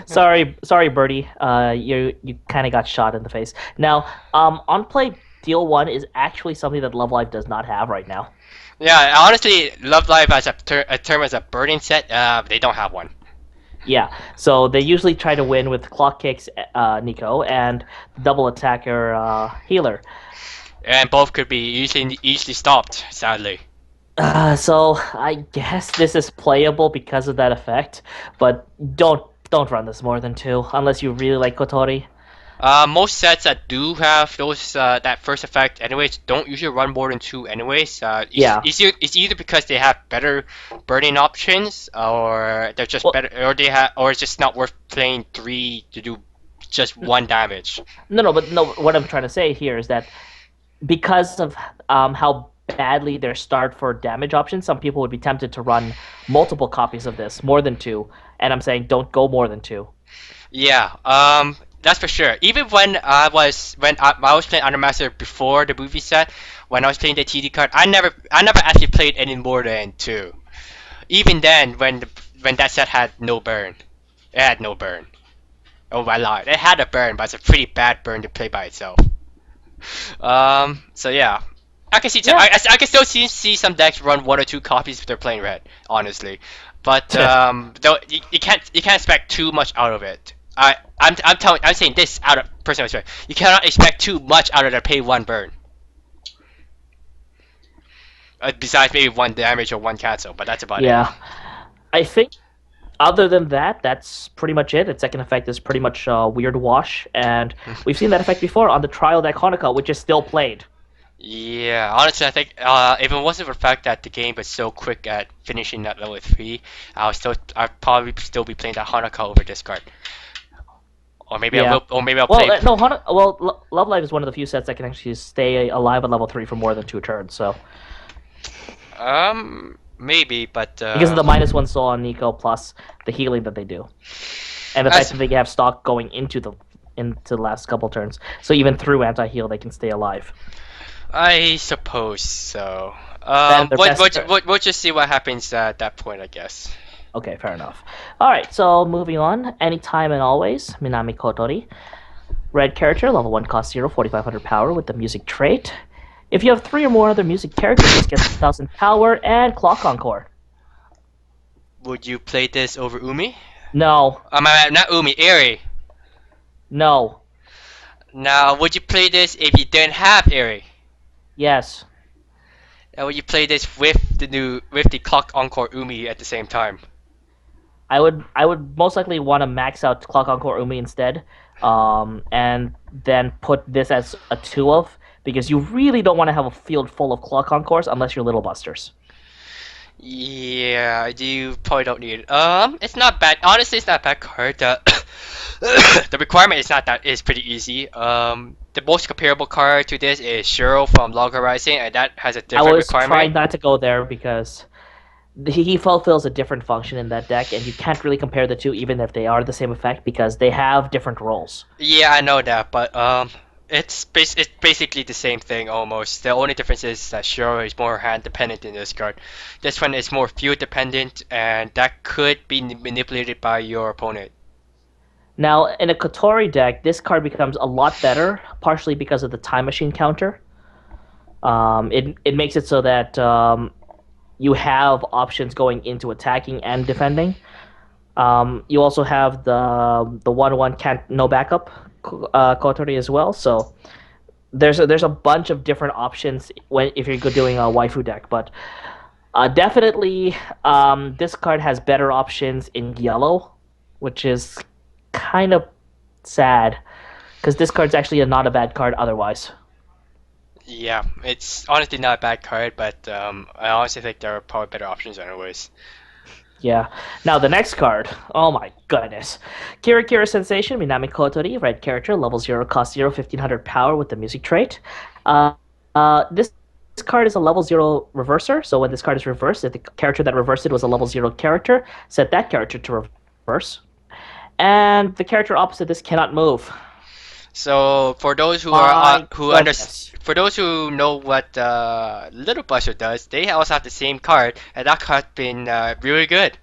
B: sorry, Birdie. You kind of got shot in the face. Now, on play, deal 1 is actually something that Love Live does not have right now.
A: Yeah, honestly, Love Live as a term as a burning set, they don't have one.
B: Yeah, so they usually try to win with clock kicks, Nico, and double attacker, healer.
A: And both could be easily stopped, sadly.
B: So I guess this is playable because of that effect, but don't run this more than 2 unless you really like Kotori.
A: Most sets that do have those that first effect, anyways, don't usually run more than 2, anyways.
B: Yeah.
A: It's either because they have better burning options, or they're just
B: Well,
A: better, or it's just not worth playing 3 to do just 1 damage.
B: no, but no. What I'm trying to say here is that because of how badly their start for damage options, some people would be tempted to run multiple copies of this, more than 2. And I'm saying don't go more than 2.
A: Yeah, that's for sure. Even when I was playing Undermaster before the movie set, when I was playing the TD card, I never actually played any more than 2. Even then, when that set had no burn, it had no burn. Oh, I lied. It had a burn, but it's a pretty bad burn to play by itself. So yeah, I can see.
B: Yeah.
A: I can still see some decks run 1 or 2 copies if they're playing red, honestly. But though you can't expect too much out of it. I'm saying this out of personal experience. You cannot expect too much out of the pay 1 burn. Besides maybe 1 damage or 1 cancel, but that's about it.
B: Yeah, I think other than that, that's pretty much it. Its second effect is pretty much a weird wash, and we've seen that effect before on the trial deck Hanukkah, which is still played.
A: Yeah, honestly, I think if it wasn't for the fact that the game was so quick at finishing at level 3, I'd probably still be playing that Hanukkah over this card. Or maybe
B: Yeah.
A: I'll
B: Well,
A: play.
B: no, Love Live is one of the few sets that can actually stay alive at level 3 for more than 2 turns. So
A: Maybe, but
B: because of the -1 soul on Nico plus the healing that they do, and the fact that they have stock going into the last couple turns, so even through anti-heal they can stay alive.
A: I suppose so.
B: Then their best
A: We'll just see what happens at that point, I guess.
B: Okay, fair enough. All right, so moving on. Anytime and always, Minami Kotori. Red character, level 1 cost 0, 4,500 power with the music trait. If you have 3 or more other music characters, this gets 1,000 power and Clock Encore.
A: Would you play this over Umi?
B: No,
A: Not Umi, Eri.
B: no,
A: Now, would you play this if you didn't have Eri?
B: yes.
A: Would you play this with the Clock Encore Umi at the same time?
B: I would most likely want to max out Clock Encore Umi instead, and then put this as a 2 of, because you really don't want to have a field full of Clock Encores unless you're Little Busters.
A: Yeah, you probably don't need it. It's not bad. Honestly, it's not a bad card. The requirement is not that is pretty easy. The most comparable card to this is Shiro from Log Horizon, and that has a
B: I
A: different
B: was trying
A: requirement.
B: not to go there because he fulfills a different function in that deck, and you can't really compare the two, even if they are the same effect, because they have different roles.
A: Yeah, I know that, but it's basically the same thing almost. The only difference is that Shiro is more hand dependent in this card. This one is more field dependent, and that could be manipulated by your opponent.
B: Now, in a Kotori deck, this card becomes a lot better, partially because of the Time Machine counter. It makes it so that you have options going into attacking and defending. You also have the 1/1 can't no backup Kotori as well. So there's a bunch of different options when if you're doing a waifu deck, but definitely this card has better options in yellow, which is kind of sad because this card's actually not a bad card otherwise.
A: Yeah, it's honestly not a bad card, but I honestly think there are probably better options anyways.
B: Yeah. Now the next card. Oh my goodness. Kira Kira Sensation, Minami Kotori, red character, level 0, cost 0, 1,500 power with the music trait. Uh, this card is a level 0 reverser, so when this card is reversed, if the character that reversed it was a level 0 character, set that character to reverse. And the character opposite this cannot move.
A: So for those who are
B: My
A: who under
B: goodness.
A: for those who know what Little Buster does, they also have the same card, and that card's been really good.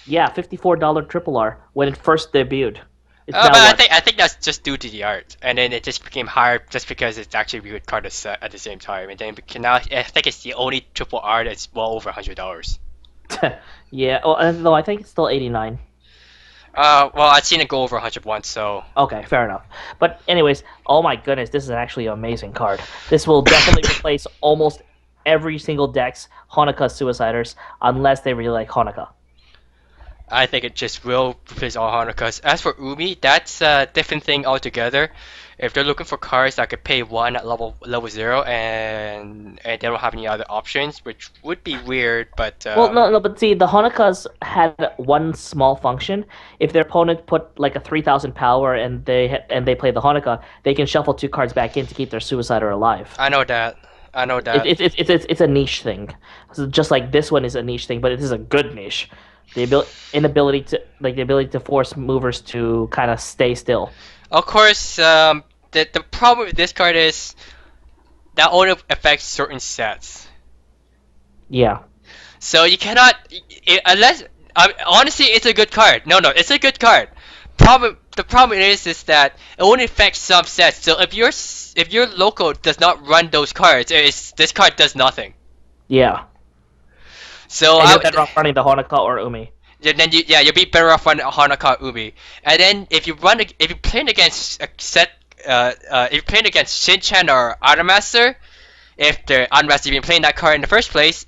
B: Yeah, $54 triple R when it first debuted. It's
A: But
B: now what?
A: I think that's just due to the art, and then it just became higher just because it's actually a really good card to set at the same time, and then now I think it's the only triple art that's well over $100.
B: Yeah, well, no, I think it's still 89.
A: Well, I've seen it go over 100 once, so
B: Okay, fair enough. But anyways, oh my goodness, this is actually an amazing card. This will definitely replace almost every single deck's Honoka Suiciders, unless they really like Honoka.
A: I think it just will replace all Hanukkahs. As for Umi, that's a different thing altogether. If they're looking for cards that could pay one at level 0 and they don't have any other options, which would be weird, but
B: Well, no, no, but see, the Honokas had one small function. If their opponent put like a 3,000 power and they play the Honoka, they can shuffle 2 cards back in to keep their Suicider alive.
A: I know that. I know
B: It,
A: that.
B: it, it, it's a niche thing. So just like this one is a niche thing, but it is a good niche. The ability to force movers to kind of stay still.
A: Of course, the problem with this card is that only affects certain sets.
B: Yeah,
A: So you cannot unless honestly, it's a good card. No, it's a good card. The problem is that it only affects some sets. So if your local does not run those cards, this card does nothing.
B: yeah.
A: So
B: And you're better off running the Honoka or Umi.
A: then you'll be better off running Hanaka Umi. And then if you're playing against a set if you're playing against Shinchan or Aramaster, if the Unmaster even playing that card in the first place,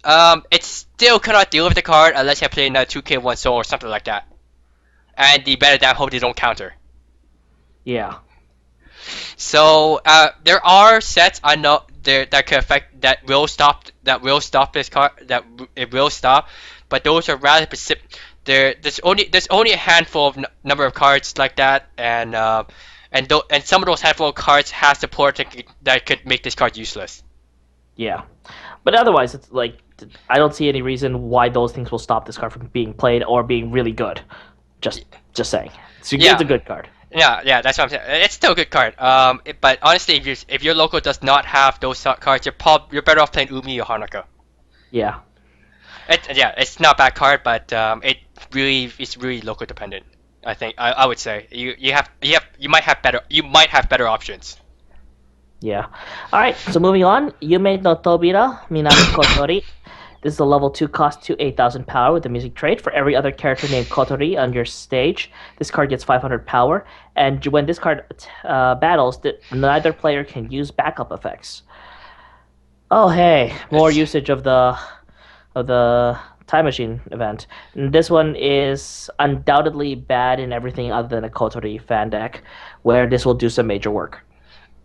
A: it still cannot deal with the card unless you're playing a 2K1 Soul or something like that. And the better damn hope they don't counter.
B: Yeah,
A: So there are sets I know there that can affect that will stop this card it will stop, but those are rather specific. There's only a handful of number of cards like that, and some of those handful of cards have support that could make this card useless.
B: yeah. But otherwise, it's like I don't see any reason why those things will stop this card from being played or being really good. Just, just saying. It's a
A: Yeah,
B: good card.
A: yeah, that's what I'm saying. It's still a good card. But honestly, if your local does not have those cards, you're better off playing Umi or Hanukkah.
B: Yeah.
A: Yeah, it's not a bad card, but it's really local dependent. I would say you might have better options.
B: Yeah. All right. So moving on, Yume no Tobira Minami Kotori. This is a level 2 cost to 8,000 power with the music trait. For every other character named Kotori on your stage, this card gets 500 power. And when this card battles, neither player can use backup effects. Oh hey, more
A: It's
B: usage of the time machine event. And this one is undoubtedly bad in everything other than a Kotori fan deck, where this will do some major work.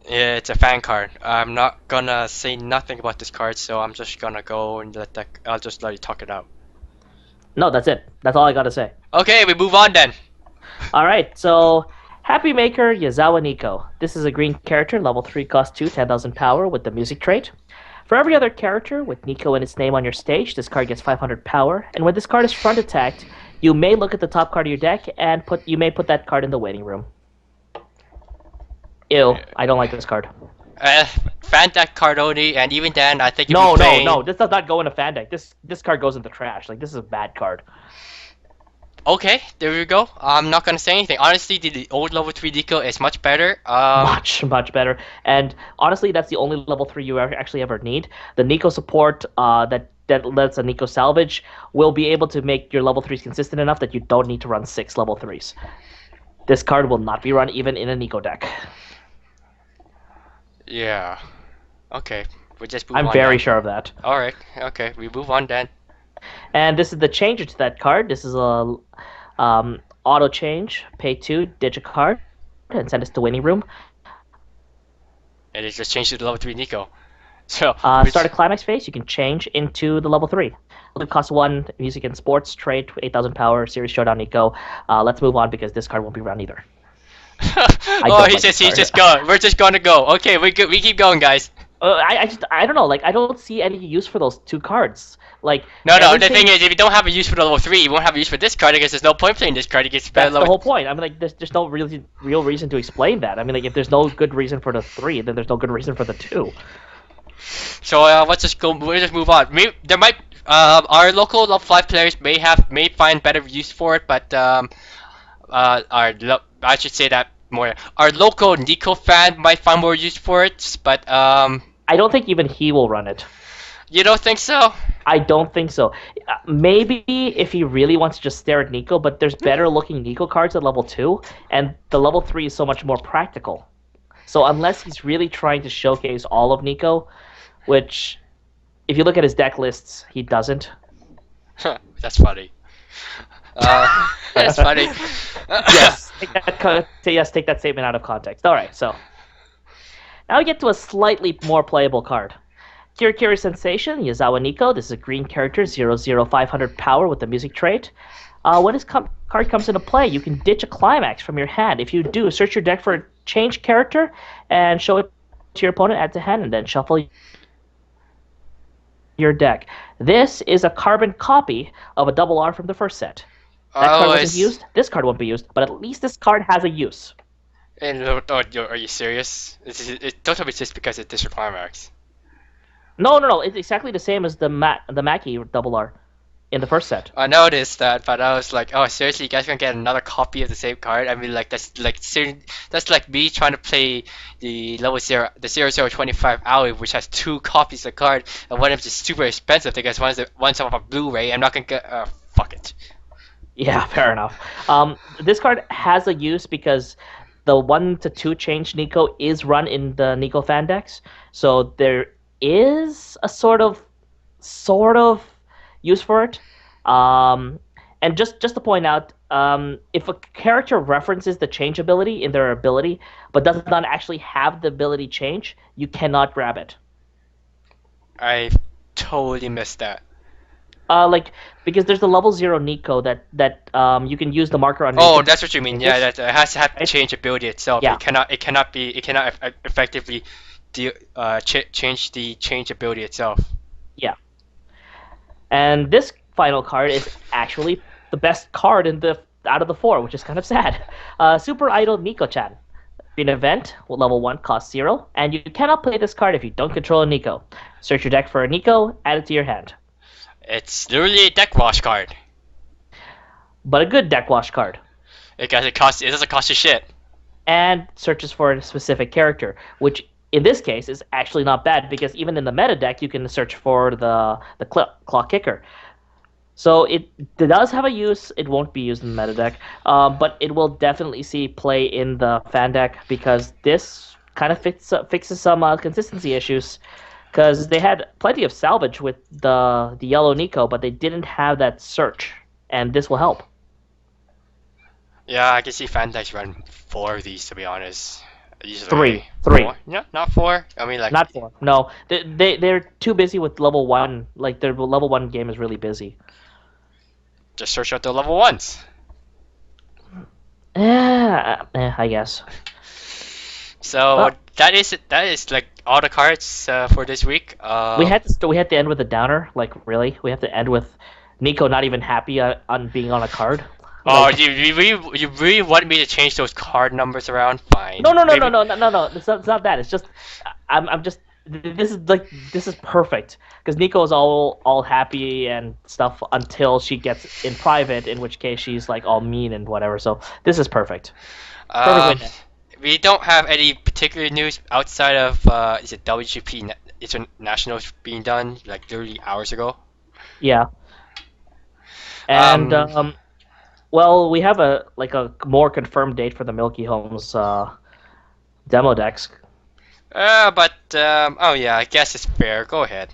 A: it's a fan card. I'm not gonna say nothing about this card, so I'm just gonna go and I'll just let you talk it out.
B: No, that's it. That's all I gotta say.
A: Okay, we move on then.
B: All right, so Happy Maker Yazawa Nico. This is a green character, level 3, cost 2, 10,000 power with the music trait. For every other character with Nico in its name on your stage, this card gets 500 power. And when this card is front attacked, you may look at the top card of your deck and you may put that card in the waiting room. Ew, I don't like this card.
A: Uh, Fan deck card only, and even then, I think if
B: No,
A: you're
B: no,
A: playing.
B: no. This does not go in a fan deck. This card goes in the trash. Like this is a bad card.
A: Okay, there we go. I'm not gonna say anything. Honestly, the old level 3 deco is much better.
B: Much better. And honestly, that's the only level 3 you actually ever need. The Nico support that lets a Nico salvage will be able to make your level 3s consistent enough that you don't need to run 6 level 3s. This card will not be run even in a Nico deck.
A: Yeah. Okay, we just move
B: I'm
A: on
B: very
A: then.
B: sure of that.
A: All right. Okay, we move on then.
B: And this is the changer to that card. This is a auto change. Pay 2, ditch a card, and send us to waiting room.
A: And it just changed to the level 3 Nico. So,
B: Start a Climax phase, you can change into the level 3. It costs 1, music and sports, trade, 8,000 power, series showdown, Nico. Let's move on because this card won't be run either.
A: oh, he's just going. We're just gonna go. Okay, we keep going, guys.
B: I don't know. Like I don't see any use for those 2 cards. Like
A: No, no. The
B: everything.
A: thing is, if you don't have a use for the level 3, you won't have a use for this card. I guess there's no point playing this card. It gets better
B: That's the
A: level.
B: whole point. I mean, like, there's no real reason to explain that. I mean, like, if there's no good reason for the 3, then there's no good reason for the 2.
A: So let's just go. We'll just move on. There might our local level 5 players may find better use for it, but I should say that more. Our local Nico fan might find more use for it, but
B: I don't think even he will run it.
A: you don't think so?
B: I don't think so. Maybe if he really wants to just stare at Nico, but there's better looking Nico cards at level 2, and the level 3 is so much more practical. So unless he's really trying to showcase all of Nico, which, if you look at his deck lists, he doesn't.
A: That's funny. That's funny.
B: Yes, take that statement out of context. All right, so now we get to a slightly more playable card. Kirikiri Sensation, Yazawa Nico. This is a green character, 0/500 power with the music trait. When this card comes into play, you can ditch a Climax from your hand. If you do, search your deck for a change character and show it to your opponent, add to hand, and then shuffle your deck. This is a carbon copy of a double R from the first set. That card wasn't used. This card won't be used, but at least this card has a use.
A: And are you serious? Don't tell me it's just because it's District Climax.
B: No. It's exactly the same as the Mackie double R in the first set.
A: I noticed that, but I was like, oh, seriously, you guys gonna get another copy of the same card? I mean, like that's like me trying to play the level 0025 Owie, which has 2 copies of the card, and one of them is super expensive because one's off a Blu-ray. I'm not gonna get. Fuck it.
B: Yeah, fair enough. This card has a use because the 1 to 2 change Nico is run in the Nico fan decks, so there is a sort of use for it. And just to point out, if a character references the change ability in their ability, but does not actually have the ability change, you cannot grab it.
A: I totally missed that.
B: Like because there's the level 0 Nico that you can use the marker on.
A: Oh, that's what you mean. Yeah, that it has to have
B: Right?
A: change ability itself.
B: Yeah.
A: It cannot effectively change the change ability itself.
B: Yeah. And this final card is actually the best card out of the 4, which is kind of sad. Super Idol Nico-chan. An event, level 1, cost 0, and you cannot play this card if you don't control a Nico. Search your deck for a Nico, add it to your hand.
A: It's literally a deck wash card.
B: but a good deck wash card.
A: Because it doesn't cost you shit.
B: And searches for a specific character, which in this case is actually not bad because even in the meta deck you can search for the claw kicker. So it does have a use. It won't be used in the meta deck, but it will definitely see play in the fan deck because this kind of fixes some consistency issues. Because they had plenty of salvage with the yellow Nico, but they didn't have that search, and this will help.
A: Yeah, I can see Fandex run 4 of these to be honest. Usually
B: Three,
A: four. No, not 4. I mean like
B: not four. No, they're too busy with level one. Like their level one game is really busy.
A: just search out the level 1s.
B: I guess.
A: So
B: Well,
A: that is like all the cards for this week.
B: we had to end with a downer. Like really, we have to end with Nico not even happy on being on a card.
A: Oh,
B: Like
A: you really want me to change those card numbers around? Fine.
B: no, no, no, no,
A: Maybe.
B: no, no, no, no. It's not that. It's just I'm just this is perfect because Nico is all happy and stuff until she gets in private, in which case she's like all mean and whatever. So this is perfect. Perfect way
A: Um,
B: to
A: we don't have any particular news outside of is it WGP Internationals being done like literally hours ago.
B: yeah. And
A: Um,
B: well, we have a more confirmed date for the Milky Homes demo decks.
A: but oh yeah, I guess it's fair. Go ahead.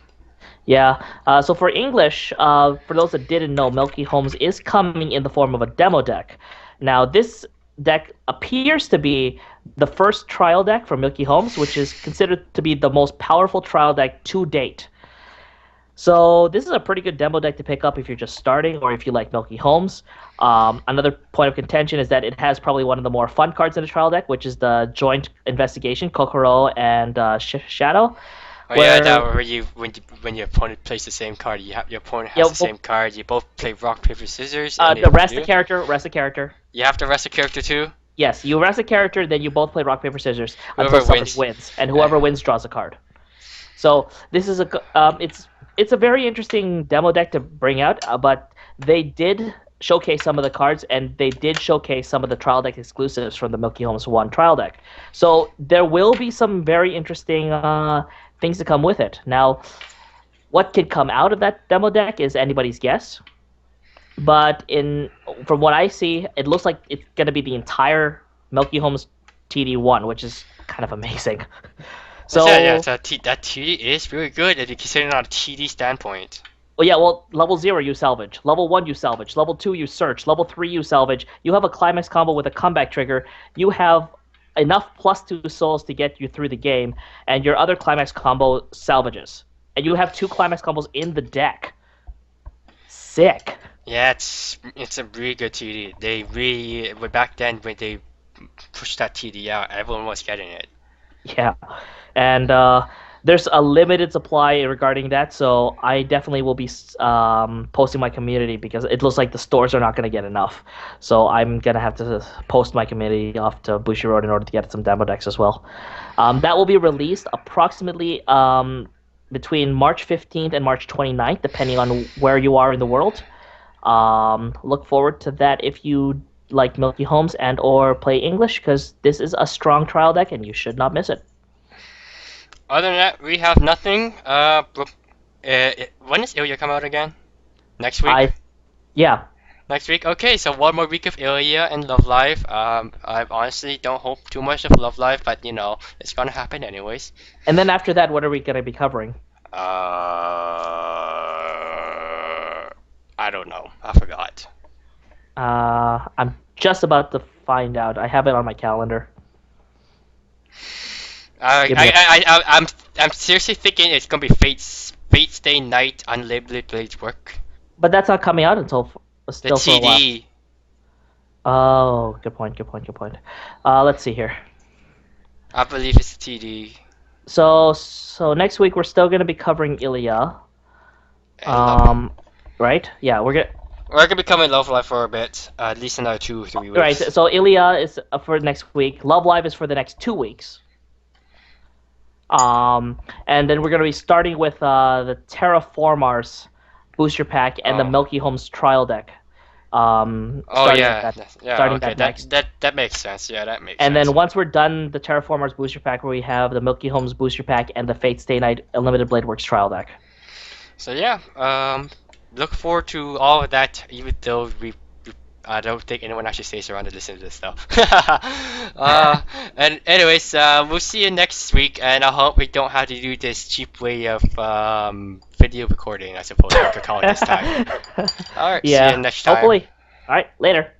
B: Yeah. So for English, for those that didn't know, Milky Homes is coming in the form of a demo deck. Now, this deck appears to be the first trial deck for Milky Homes, which is considered to be the most powerful trial deck to date. So this is a pretty good demo deck to pick up if you're just starting or if you like Milky Homes. Another point of contention is that it has probably one of the more fun cards in the trial deck, which is the Joint Investigation, Kokoro and Shadow,
A: Oh yeah, that
B: where
A: where you when your opponent plays the same card, your opponent
B: yeah,
A: has the same card. You both play rock paper scissors, and
B: the
A: if you
B: rest the
A: do,
B: character, rest the character.
A: you have to rest a character too.
B: Yes, you rest a character, then you both play rock paper scissors until
A: Whoever
B: somebody
A: wins.
B: wins, and
A: Uh,
B: whoever wins draws a card. So this is it's a very interesting demo deck to bring out, but they did showcase some of the cards, and they did showcase some of the trial deck exclusives from the Milky Homes One trial deck. So there will be some very interesting things to come with it. Now, what could come out of that demo deck is anybody's guess. But in from what I see, it looks like it's gonna be the entire Milky Homes TD1, which is kind of amazing.
A: yeah,
B: So,
A: so that TD is really good if you consider it on a TD standpoint.
B: well, yeah, well, level 0 you salvage, level 1 you salvage, level 2 you search, level 3 you salvage. You have a climax combo with a comeback trigger. You have enough +2 souls to get you through the game, and your other climax combo salvages. And you have 2 climax combos in the deck. Sick.
A: Yeah, it's a really good TD. They really back then when they pushed that TD out, everyone was getting it.
B: Yeah, and there's a limited supply regarding that, so I definitely will be posting my community because it looks like the stores are not going to get enough. So I'm gonna have to post my community off to Bushiroad in order to get some demo decks as well. That will be released approximately between March 15th and March 29th, depending on where you are in the world. Look forward to that if you like Milky Homes and or play English because this is a strong trial deck and you should not miss it.
A: Other than that, we have nothing. When is Ilya come out again? Next week?
B: I yeah,
A: Next week? Okay, so one more week of Ilya and Love Live. I honestly don't hope too much of Love Live, but you know, it's gonna happen anyways.
B: and then after that, what are we gonna be covering?
A: I don't know. I forgot.
B: I'm just about to find out. I have it on my calendar.
A: I,
B: Give me
A: I,
B: a,
A: I, I, I'm, I'm seriously thinking it's gonna be Fate Stay Night Unlabeled Blades work.
B: but that's not coming out until
A: The
B: still for a while.
A: TD.
B: Oh, good point. Good point. Good point. Let's see here.
A: I believe it's the TD.
B: So next week we're still gonna be covering Ilya.
A: And Love.
B: Right? Yeah,
A: We're gonna be covering Love Live for a bit, at least another 2 or 3 weeks.
B: right. So Ilya is for next week. Love Live is for the next 2 weeks. And then we're gonna be starting with the Terraformars, booster pack and the
A: Oh.
B: Milky Homes trial deck.
A: Oh yeah, yeah.
B: Starting
A: Okay,
B: that next.
A: that makes sense. Yeah, that makes
B: And
A: sense.
B: then once we're done the Terraformers booster pack, where we have the Milky Homes booster pack and the Fate Stay Night Unlimited Blade Works trial deck.
A: So yeah, look forward to all of that. Even though I don't think anyone actually stays around to listen to this stuff. And anyways, we'll see you next week, and I hope we don't have to do this cheap way of video recording, I suppose we could call it this time. All right, see you
B: Yeah,
A: next time.
B: hopefully. All right, later.